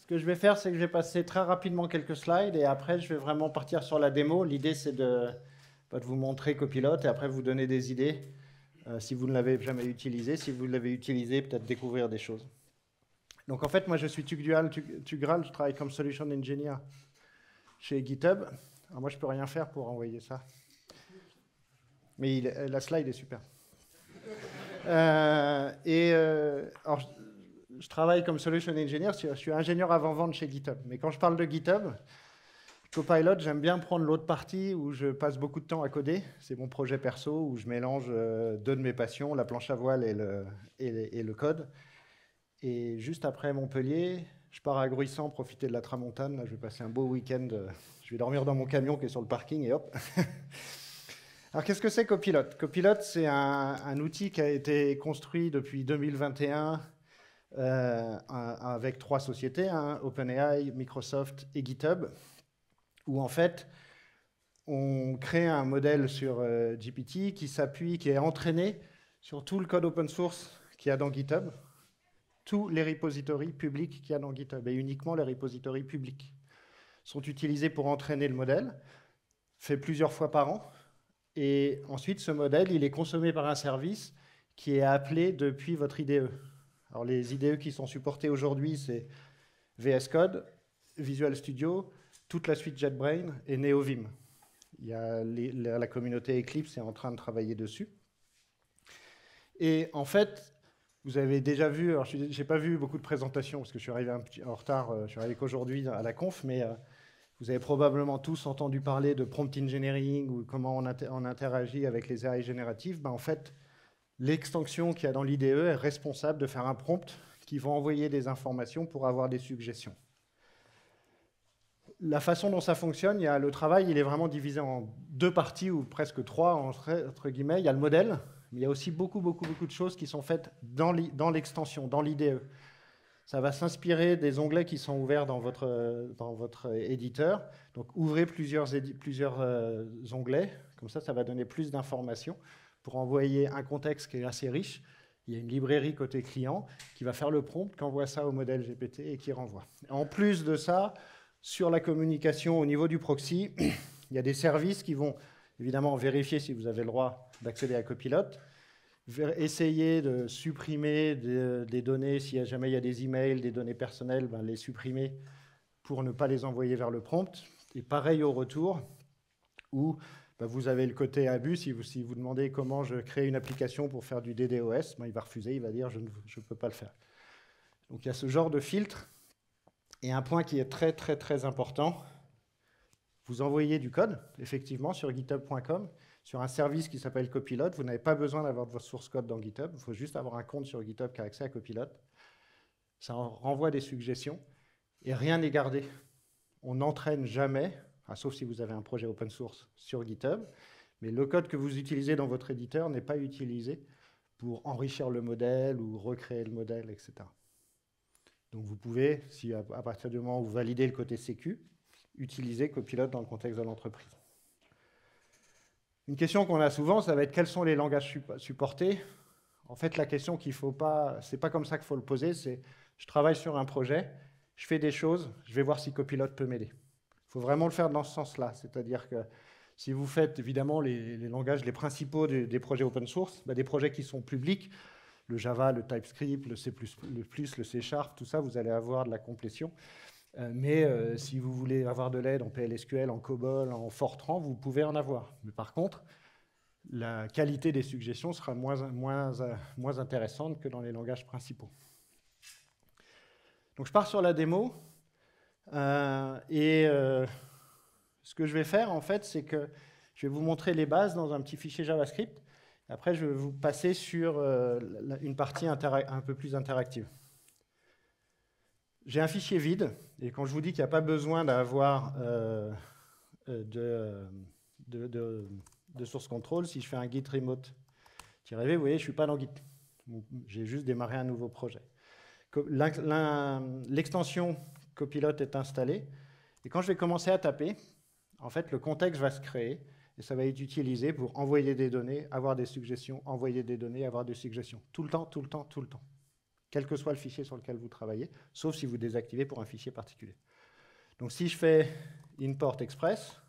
Ce que je vais faire, c'est que je vais passer très rapidement quelques slides et après, je vais vraiment partir sur la démo. L'idée, c'est de vous montrer Copilot et après vous donner des idées si vous ne l'avez jamais utilisé. Si vous l'avez utilisé, peut-être découvrir des choses. Donc en fait, moi, je suis Tugral, je travaille comme Solution Engineer chez GitHub. Alors moi, je peux rien faire pour envoyer ça. Mais la slide est super. Alors, je travaille comme Solution Engineer, je suis ingénieur avant-vente chez GitHub. Mais quand je parle de GitHub, Copilot, j'aime bien prendre l'autre partie où je passe beaucoup de temps à coder. C'est mon projet perso où je mélange deux de mes passions, la planche à voile et le code. Et juste après Montpellier, je pars à Gruissant profiter de la tramontane. Là, je vais passer un beau week-end. Je vais dormir dans mon camion qui est sur le parking et hop. Alors, qu'est-ce que c'est Copilot? Copilot, c'est un outil qui a été construit depuis 2021 avec trois sociétés, OpenAI, Microsoft et GitHub, où en fait, on crée un modèle sur GPT qui est entraîné sur tout le code open source qu'il y a dans GitHub, tous les repositories publics qu'il y a dans GitHub, et uniquement les repositories publics sont utilisés pour entraîner le modèle, fait plusieurs fois par an. Et ensuite, ce modèle, il est consommé par un service qui est appelé depuis votre IDE. Alors, les IDE qui sont supportés aujourd'hui, c'est VS Code, Visual Studio, toute la suite JetBrains et NeoVim. Il y a la communauté Eclipse est en train de travailler dessus. Et en fait, vous avez déjà vu, alors je n'ai pas vu beaucoup de présentations parce que je suis arrivé un petit en retard, je suis arrivé qu'aujourd'hui à la conf, mais vous avez probablement tous entendu parler de prompt engineering ou comment on interagit avec les AI génératives. Ben, en fait, l'extension qu'il y a dans l'IDE est responsable de faire un prompt qui va envoyer des informations pour avoir des suggestions. La façon dont ça fonctionne, le travail, il est vraiment divisé en deux parties ou presque trois, entre guillemets. Il y a le modèle, mais il y a aussi beaucoup de choses qui sont faites dans l'extension, dans l'IDE. Ça va s'inspirer des onglets qui sont ouverts dans votre éditeur. Donc, ouvrez plusieurs onglets. Comme ça va donner plus d'informations pour envoyer un contexte qui est assez riche. Il y a une librairie côté client qui va faire le prompt, qui envoie ça au modèle GPT et qui renvoie. En plus de ça, sur la communication au niveau du proxy, il y a des services qui vont évidemment vérifier si vous avez le droit d'accéder à Copilot, essayer de supprimer des données, si jamais il y a des emails, des données personnelles, ben les supprimer pour ne pas les envoyer vers le prompt. Et pareil au retour, où ben vous avez le côté abus. Si vous demandez comment je crée une application pour faire du DDoS, ben il va refuser, il va dire je ne peux pas le faire. Donc il y a ce genre de filtre. Et un point qui est très important, vous envoyez du code, effectivement, sur github.com, sur un service qui s'appelle Copilot. Vous n'avez pas besoin d'avoir de votre source code dans GitHub. Il faut juste avoir un compte sur GitHub qui a accès à Copilot. Ça renvoie des suggestions et rien n'est gardé. On n'entraîne jamais, sauf si vous avez un projet open source sur GitHub, mais le code que vous utilisez dans votre éditeur n'est pas utilisé pour enrichir le modèle ou recréer le modèle, etc. Donc vous pouvez, si à partir du moment où vous validez le côté sécu, utiliser Copilot dans le contexte de l'entreprise. Une question qu'on a souvent, ça va être quels sont les langages supportés. En fait, la question qu'il faut pas, c'est pas comme ça qu'il faut le poser, c'est je travaille sur un projet, je fais des choses, je vais voir si Copilot peut m'aider. Il faut vraiment le faire dans ce sens-là, c'est-à-dire que si vous faites évidemment les langages, les principaux des projets open source, des projets qui sont publics, le Java, le TypeScript, le C++, le C#, tout ça, vous allez avoir de la complétion. Mais si vous voulez avoir de l'aide en PLSQL, en COBOL, en Fortran, vous pouvez en avoir. Mais par contre, la qualité des suggestions sera moins intéressante que dans les langages principaux. Donc je pars sur la démo. Ce que je vais faire, en fait, c'est que je vais vous montrer les bases dans un petit fichier JavaScript. Après, je vais vous passer sur une partie un peu plus interactive. J'ai un fichier vide, et quand je vous dis qu'il n'y a pas besoin d'avoir de source control, si je fais un git remote-v, vous voyez, je ne suis pas dans Git. J'ai juste démarré un nouveau projet. L'extension Copilot est installée, et quand je vais commencer à taper, en fait, le contexte va se créer, et ça va être utilisé pour envoyer des données, avoir des suggestions, envoyer des données, avoir des suggestions. Tout le temps. quel que soit le fichier sur lequel vous travaillez, sauf si vous désactivez pour un fichier particulier. Donc si je fais import express,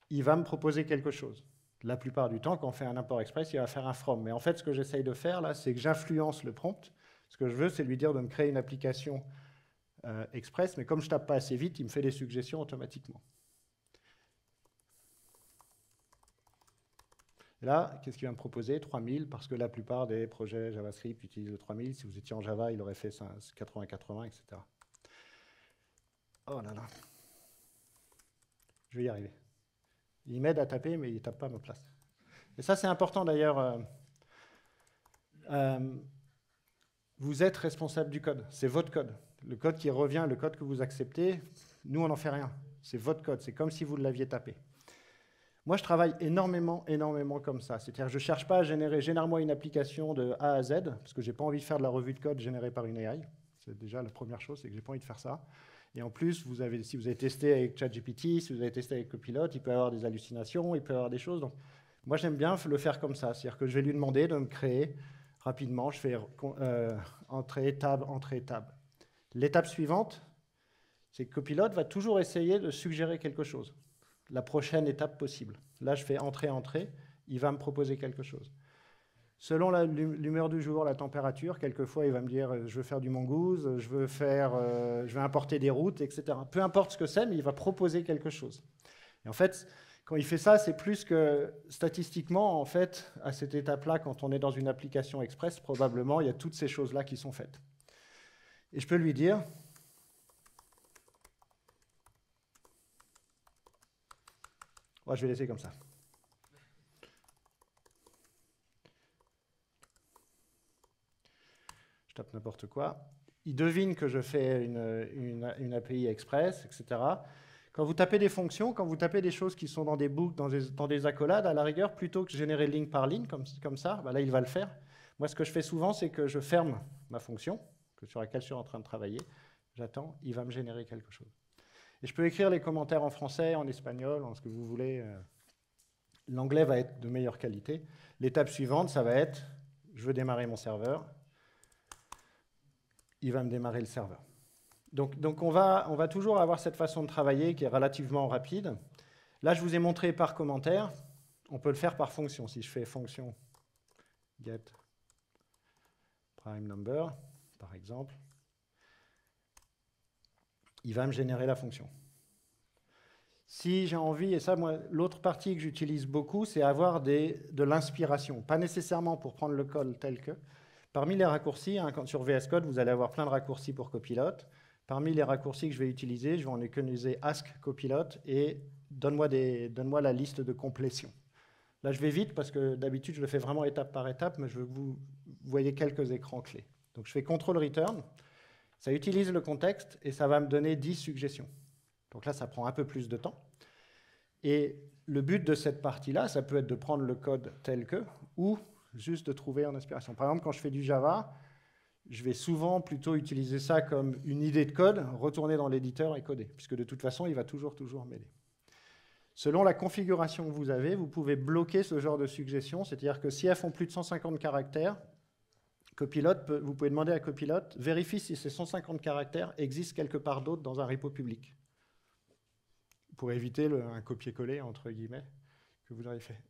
il va me proposer quelque chose. La plupart du temps, quand on fait un import express, il va faire un from. Mais en fait, ce que j'essaye de faire là, c'est que j'influence le prompt. Ce que je veux, c'est lui dire de me créer une application express, mais comme je tape pas assez vite, il me fait des suggestions automatiquement. Et là, qu'est-ce qu'il va me proposer? 3000, parce que la plupart des projets JavaScript utilisent le 3000. Si vous étiez en Java, il aurait fait 80-80, etc. Oh là là. Je vais y arriver. Il m'aide à taper, mais il ne tape pas à ma place. Et ça, c'est important d'ailleurs. Vous êtes responsable du code. C'est votre code. Le code qui revient, le code que vous acceptez, nous, on n'en fait rien. C'est votre code. C'est comme si vous l'aviez tapé. Moi, je travaille énormément comme ça. C'est-à-dire, je ne cherche pas à générer-moi une application de A à Z, parce que je n'ai pas envie de faire de la revue de code générée par une AI. C'est déjà la première chose, c'est que je n'ai pas envie de faire ça. Et en plus, si vous avez testé avec ChatGPT, si vous avez testé avec Copilot, il peut y avoir des hallucinations, il peut y avoir des choses. Donc, moi, j'aime bien le faire comme ça. C'est-à-dire que je vais lui demander de me créer rapidement. Je fais entrée, tab, entrée, tab. L'étape suivante, c'est que Copilot va toujours essayer de suggérer quelque chose. La prochaine étape possible. Là, je fais entrée, entrée. Il va me proposer quelque chose. Selon l'humeur du jour, la température, quelquefois, il va me dire je veux faire du mongoose, je veux importer des routes, etc. Peu importe ce que c'est, mais il va proposer quelque chose. Et en fait, quand il fait ça, c'est plus que statistiquement, en fait, à cette étape-là, quand on est dans une application express, probablement, il y a toutes ces choses-là qui sont faites. Et je peux lui dire je vais laisser comme ça. Je tape n'importe quoi. Il devine que je fais une API Express, etc. Quand vous tapez des fonctions, quand vous tapez des choses qui sont dans des boucles, dans des accolades, à la rigueur, plutôt que de générer ligne par ligne, comme ça, là, il va le faire. Moi, ce que je fais souvent, c'est que je ferme ma fonction, sur laquelle je suis en train de travailler. J'attends, il va me générer quelque chose. Et je peux écrire les commentaires en français, en espagnol, en ce que vous voulez. L'anglais va être de meilleure qualité. L'étape suivante, ça va être, je veux démarrer mon serveur. Il va me démarrer le serveur. Donc on va toujours avoir cette façon de travailler qui est relativement rapide. Là, je vous ai montré par commentaire. On peut le faire par fonction. Si je fais fonction get prime number, par exemple, il va me générer la fonction. Si j'ai envie, et ça, moi, l'autre partie que j'utilise beaucoup, c'est avoir de l'inspiration. Pas nécessairement pour prendre le code tel que. Parmi les raccourcis, sur VS Code, vous allez avoir plein de raccourcis pour Copilot. Parmi les raccourcis que je vais utiliser, je vais en économiser Ask Copilot et donne-moi la liste de complétion. Là, je vais vite parce que d'habitude, je le fais vraiment étape par étape, mais je veux que vous voyez quelques écrans clés. Donc, je fais Control Return. Ça utilise le contexte et ça va me donner 10 suggestions. Donc là, ça prend un peu plus de temps. Et le but de cette partie-là, ça peut être de prendre le code tel que, ou juste de trouver en inspiration. Par exemple, quand je fais du Java, je vais souvent plutôt utiliser ça comme une idée de code, retourner dans l'éditeur et coder, puisque de toute façon, il va toujours m'aider. Selon la configuration que vous avez, vous pouvez bloquer ce genre de suggestions, c'est-à-dire que si elles font plus de 150 caractères, vous pouvez demander à Copilot, vérifie si ces 150 caractères existent quelque part d'autre dans un repo public, pour éviter un copier-coller, entre guillemets, que vous aurez fait.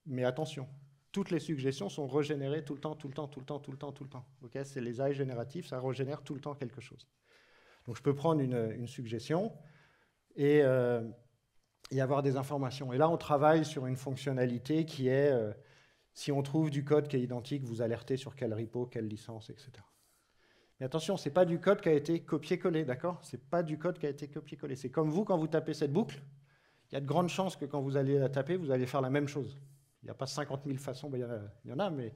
Mais attention, toutes les suggestions sont régénérées tout le temps. Okay, c'est les AI génératifs, ça régénère tout le temps quelque chose. Donc je peux prendre une suggestion et avoir des informations. Et là, on travaille sur une fonctionnalité qui est, si on trouve du code qui est identique, vous alertez sur quel repo, quelle licence, etc. Mais attention, ce n'est pas du code qui a été copié-collé, d'accord? Ce n'est pas du code qui a été copié-collé. C'est comme vous, quand vous tapez cette boucle, il y a de grandes chances que quand vous allez la taper, vous allez faire la même chose. Il n'y a pas 50 000 façons, il y en a, mais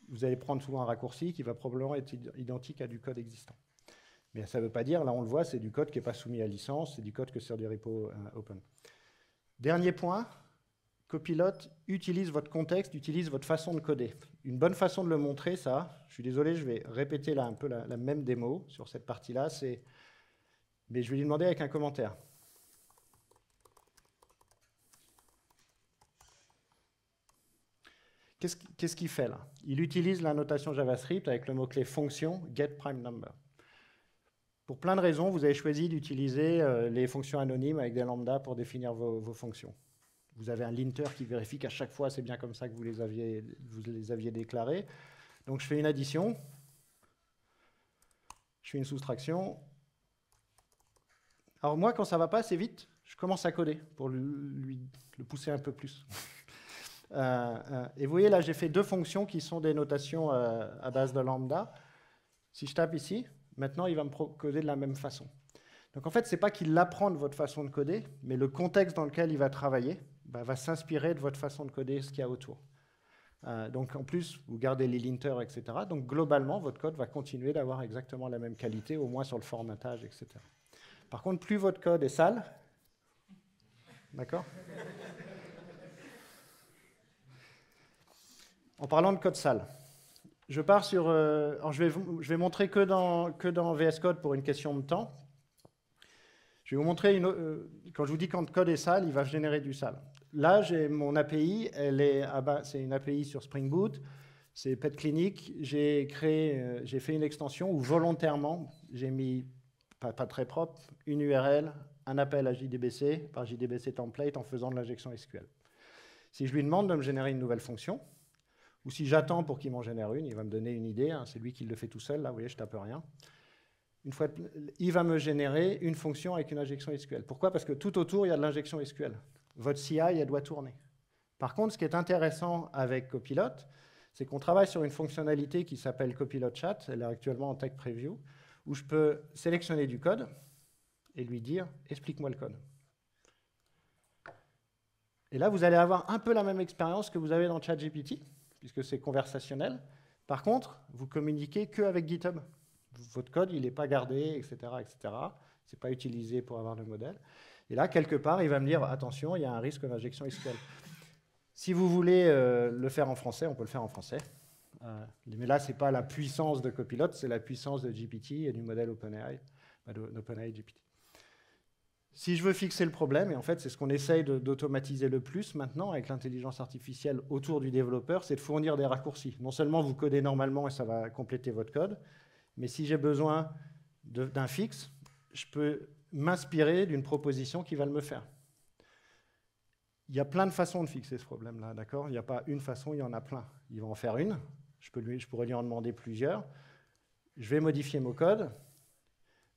vous allez prendre souvent un raccourci qui va probablement être identique à du code existant. Mais ça ne veut pas dire, là on le voit, c'est du code qui n'est pas soumis à licence, c'est du code que sur des repos open. Dernier point, Copilot utilise votre contexte, utilise votre façon de coder. Une bonne façon de le montrer, ça, je suis désolé, je vais répéter là un peu la même démo sur cette partie-là, mais je vais lui demander avec un commentaire. Qu'est-ce qu'il fait là? Il utilise la notation JavaScript avec le mot-clé fonction getPrimeNumber. Pour plein de raisons, vous avez choisi d'utiliser les fonctions anonymes avec des lambdas pour définir vos fonctions. Vous avez un linter qui vérifie qu'à chaque fois, c'est bien comme ça que vous les aviez déclarés. Donc je fais une addition, je fais une soustraction. Alors moi, quand ça ne va pas assez vite, je commence à coder pour le pousser un peu plus. Et vous voyez, là, j'ai fait deux fonctions qui sont des notations à base de lambda. Si je tape ici, maintenant, il va me coder de la même façon. Donc en fait, ce n'est pas qu'il apprend de votre façon de coder, mais le contexte dans lequel il va travailler va s'inspirer de votre façon de coder, ce qu'il y a autour. Donc en plus, vous gardez les linters, etc. Donc globalement, votre code va continuer d'avoir exactement la même qualité, au moins sur le formatage, etc. Par contre, plus votre code est sale, d'accord? En parlant de code sale, je pars sur... alors je vais montrer que dans VS Code pour une question de temps. Je vais vous montrer, quand je vous dis quand le code est sale, il va générer du sale. Là, j'ai mon API, c'est une API sur Spring Boot, c'est Pet Clinic. J'ai fait une extension où volontairement, j'ai mis, pas très propre, une URL, un appel à JDBC par JDBC template en faisant de l'injection SQL. Si je lui demande de me générer une nouvelle fonction, ou si j'attends pour qu'il m'en génère une, il va me donner une idée, hein, c'est lui qui le fait tout seul, là, vous voyez, je tape rien. Il va me générer une fonction avec une injection SQL. Pourquoi? Parce que tout autour, il y a de l'injection SQL. Votre CI, elle doit tourner. Par contre, ce qui est intéressant avec Copilot, c'est qu'on travaille sur une fonctionnalité qui s'appelle Copilot Chat, elle est actuellement en tech preview, où je peux sélectionner du code et lui dire « explique-moi le code ». Et là, vous allez avoir un peu la même expérience que vous avez dans ChatGPT, puisque c'est conversationnel. Par contre, vous communiquez qu'avec GitHub. Votre code, il n'est pas gardé, etc. etc. Ce n'est pas utilisé pour avoir le modèle. Et là, quelque part, il va me dire, attention, il y a un risque d'injection SQL. Si vous voulez le faire en français, on peut le faire en français. Mais là, ce n'est pas la puissance de Copilot, c'est la puissance de GPT et du modèle OpenAI, d'OpenAI GPT. Si je veux fixer le problème, et en fait, c'est ce qu'on essaye d'automatiser le plus maintenant avec l'intelligence artificielle autour du développeur, c'est de fournir des raccourcis. Non seulement vous codez normalement et ça va compléter votre code, mais si j'ai besoin d'un fixe, je peux m'inspirer d'une proposition qui va me faire. Il y a plein de façons de fixer ce problème-là, d'accord? Il n'y a pas une façon, il y en a plein. Il va en faire une, je pourrais lui en demander plusieurs. Je vais modifier mon code.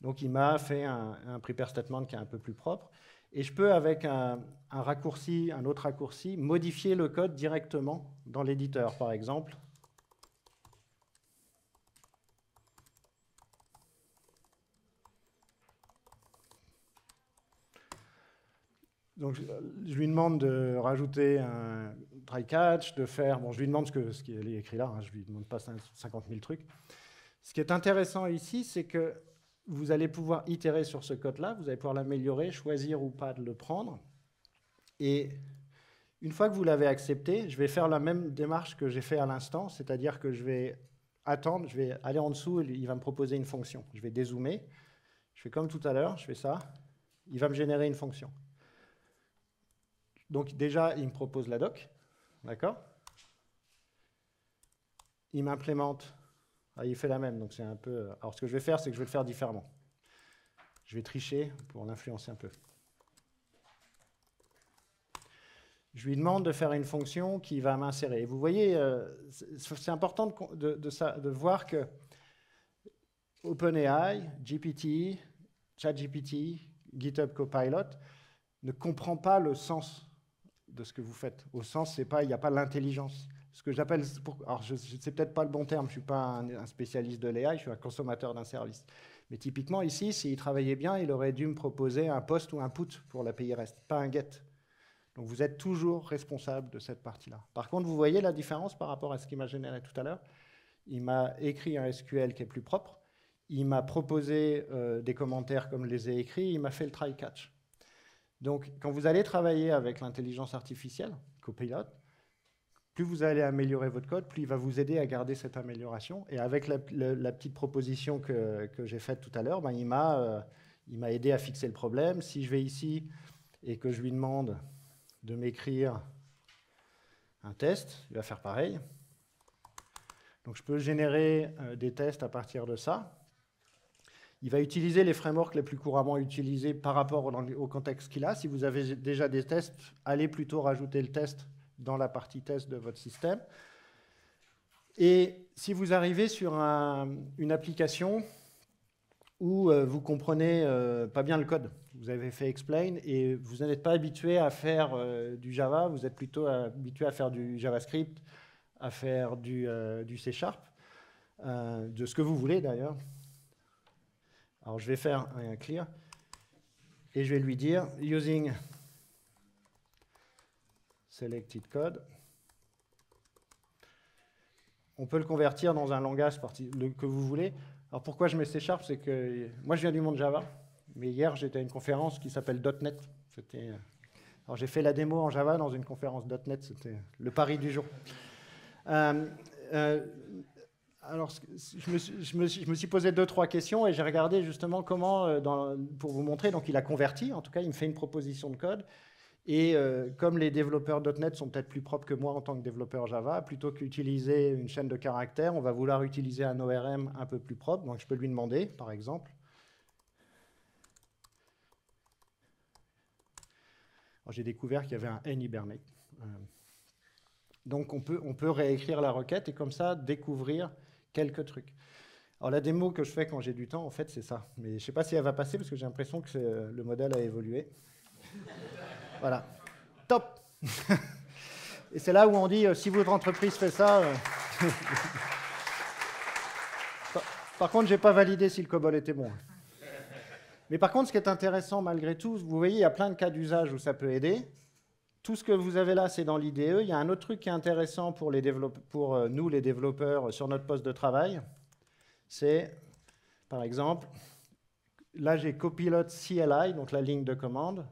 Donc il m'a fait un prepare statement qui est un peu plus propre. Et je peux, avec un autre raccourci, modifier le code directement dans l'éditeur, par exemple. Donc, je lui demande de rajouter un try catch, de faire... Bon, je lui demande ce qui est écrit là, hein, je ne lui demande pas 50 000 trucs. Ce qui est intéressant ici, c'est que vous allez pouvoir itérer sur ce code-là, vous allez pouvoir l'améliorer, choisir ou pas de le prendre. Et une fois que vous l'avez accepté, je vais faire la même démarche que j'ai fait à l'instant, c'est-à-dire que je vais attendre, je vais aller en dessous, et il va me proposer une fonction. Je vais dézoomer, je fais comme tout à l'heure, je fais ça, il va me générer une fonction. Donc déjà, il me propose la doc, d'accord? Il m'implémente, il fait la même, donc c'est un peu... Alors ce que je vais faire, c'est que je vais le faire différemment. Je vais tricher pour l'influencer un peu. Je lui demande de faire une fonction qui va m'insérer. Et vous voyez, c'est important de voir que OpenAI, GPT, ChatGPT, GitHub Copilot ne comprend pas le sens de ce que vous faites. Au sens, il n'y a pas l'intelligence. Ce que j'appelle, alors c'est peut-être pas le bon terme, je ne suis pas un spécialiste de l'AI, je suis un consommateur d'un service. Mais typiquement ici, s'il travaillait bien, il aurait dû me proposer un post ou un put pour l'API REST, pas un get. Donc vous êtes toujours responsable de cette partie-là. Par contre, vous voyez la différence par rapport à ce qu'il m'a généré tout à l'heure. Il m'a écrit un SQL qui est plus propre, il m'a proposé des commentaires comme je les ai écrits, il m'a fait le try catch. Donc, quand vous allez travailler avec l'intelligence artificielle, Copilot, plus vous allez améliorer votre code, plus il va vous aider à garder cette amélioration. Et avec la petite proposition que j'ai faite tout à l'heure, ben, il m'a aidé à fixer le problème. Si je vais ici et que je lui demande de m'écrire un test, il va faire pareil. Donc je peux générer des tests à partir de ça. Il va utiliser les frameworks les plus couramment utilisés par rapport au contexte qu'il a. Si vous avez déjà des tests, allez plutôt rajouter le test dans la partie test de votre système. Et si vous arrivez sur une application où vous comprenez pas bien le code, vous avez fait explain et vous n'êtes pas habitué à faire du Java, vous êtes plutôt habitué à faire du JavaScript, à faire du C#, de ce que vous voulez d'ailleurs. Alors je vais faire un clear et je vais lui dire using selected code. On peut le convertir dans un langage que vous voulez. Alors pourquoi je mets C#? C'est que moi je viens du monde Java, mais hier j'étais à une conférence qui s'appelle .NET. Alors j'ai fait la démo en Java dans une conférence .NET, c'était le pari du jour. Alors, je me suis posé 2-3 questions et j'ai regardé justement comment, pour vous montrer, donc il a converti, en tout cas il me fait une proposition de code. Et comme les développeurs .NET sont peut-être plus propres que moi en tant que développeur Java, plutôt qu'utiliser une chaîne de caractères, on va vouloir utiliser un ORM un peu plus propre. Donc je peux lui demander, par exemple. J'ai découvert qu'il y avait un N Hibernate. Donc on peut réécrire la requête et comme ça découvrir quelques trucs. Alors la démo que je fais quand j'ai du temps, en fait, c'est ça. Mais je ne sais pas si elle va passer parce que j'ai l'impression que le modèle a évolué. Voilà. Top. Et c'est là où on dit, si votre entreprise fait ça... Par contre, je n'ai pas validé si le COBOL était bon. Mais par contre, ce qui est intéressant malgré tout, vous voyez, il y a plein de cas d'usage où ça peut aider. Tout ce que vous avez là, c'est dans l'IDE. Il y a un autre truc qui est intéressant pour nous, les développeurs, sur notre poste de travail. C'est, par exemple, là, j'ai Copilot CLI, donc la ligne de commande.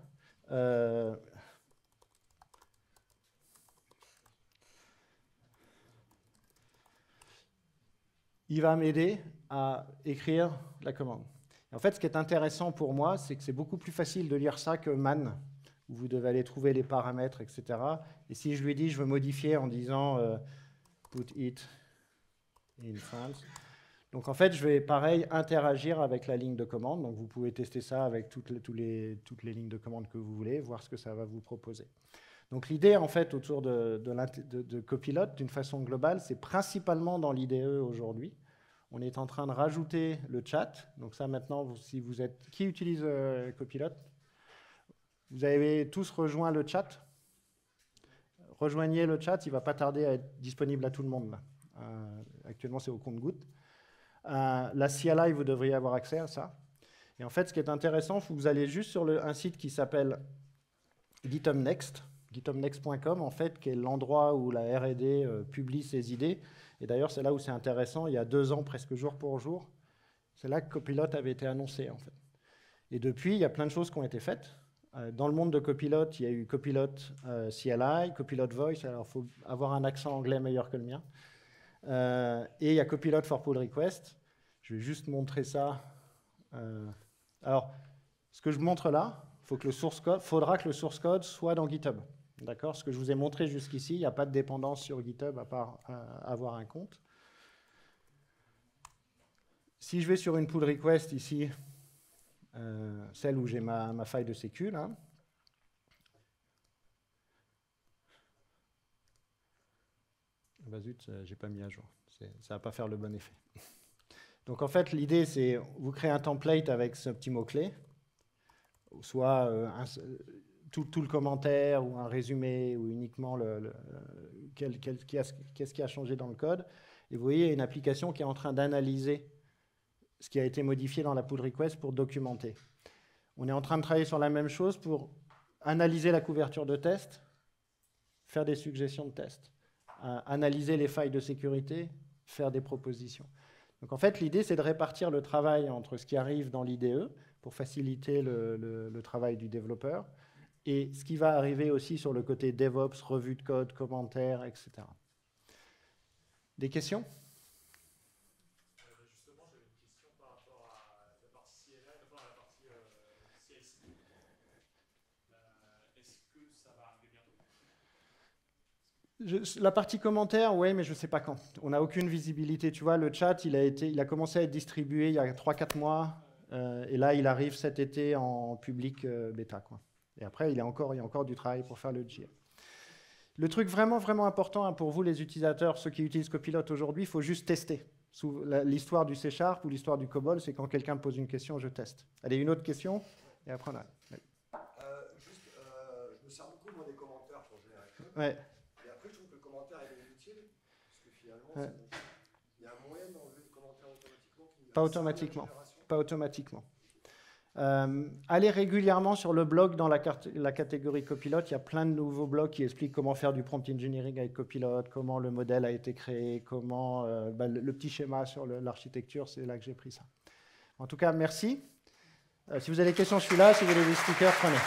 Il va m'aider à écrire la commande. Et en fait, ce qui est intéressant pour moi, c'est que c'est beaucoup plus facile de lire ça que man, où vous devez aller trouver les paramètres, etc. Et si je lui dis, je veux modifier en disant put it in France. Donc en fait, je vais pareil interagir avec la ligne de commande. Donc vous pouvez tester ça avec toutes les lignes de commande que vous voulez, voir ce que ça va vous proposer. Donc l'idée en fait autour de Copilot, d'une façon globale, c'est principalement dans l'IDE aujourd'hui. On est en train de rajouter le chat. Donc ça maintenant, si vous êtes... Qui utilise Copilot? Vous avez tous rejoint le chat. Rejoignez le chat, il ne va pas tarder à être disponible à tout le monde. Là. Actuellement, c'est au compte-gouttes. La CLI, vous devriez avoir accès à ça. Et en fait, ce qui est intéressant, vous allez juste sur un site qui s'appelle GitHub Next, githubnext.com, en fait, qui est l'endroit où la R&D publie ses idées. Et d'ailleurs, c'est là où c'est intéressant. Il y a 2 ans, presque jour pour jour, c'est là que Copilot avait été annoncé, en fait. Et depuis, il y a plein de choses qui ont été faites. Dans le monde de Copilot, il y a eu Copilot CLI, Copilot Voice. Alors, il faut avoir un accent anglais meilleur que le mien. Et il y a Copilot for Pull Request. Je vais juste montrer ça. Alors, ce que je montre là, faudra que le source code soit dans GitHub. D'accord? Ce que je vous ai montré jusqu'ici, il n'y a pas de dépendance sur GitHub à part avoir un compte. Si je vais sur une pull request ici, celle où j'ai ma faille de sécu, là, bah zut, j'ai pas mis à jour. Ça va pas faire le bon effet. Donc en fait, l'idée, c'est vous créez un template avec ce petit mot-clé, soit tout le commentaire ou un résumé ou uniquement qu'est-ce qui a changé dans le code. Et vous voyez, il y a une application qui est en train d'analyser ce qui a été modifié dans la pull request pour documenter. On est en train de travailler sur la même chose pour analyser la couverture de test, faire des suggestions de tests, analyser les failles de sécurité, faire des propositions. Donc en fait, l'idée, c'est de répartir le travail entre ce qui arrive dans l'IDE pour faciliter le travail du développeur et ce qui va arriver aussi sur le côté DevOps, revue de code, commentaires, etc. Des questions? Justement, j'avais une question par rapport à la partie CLI, enfin à la partie CI/CD. Est-ce que ça va arriver bientôt? La partie commentaires, oui, mais je ne sais pas quand. On n'a aucune visibilité. Tu vois, le chat, il a commencé à être distribué il y a 3-4 mois. Et là, il arrive cet été en public bêta, quoi. Et après, il y a encore du travail pour faire le GA. Le truc vraiment, vraiment important pour vous, les utilisateurs, ceux qui utilisent Copilot aujourd'hui, il faut juste tester. L'histoire du C# ou l'histoire du COBOL, c'est quand quelqu'un me pose une question, je teste. Allez, une autre question, et après on a... Je me sers beaucoup, moi, des commentaires pour générer le code. Ouais. Et après, je trouve que le commentaire est inutile, parce que finalement, il y a un moyen d'enlever le commentaire automatiquement. Pas automatiquement. Allez régulièrement sur le blog dans la catégorie Copilot. Il y a plein de nouveaux blogs qui expliquent comment faire du prompt engineering avec Copilot, comment le modèle a été créé, comment le petit schéma sur l'architecture, c'est là que j'ai pris ça. En tout cas, merci. Si vous avez des questions, je suis là. Si vous avez des stickers, prenez.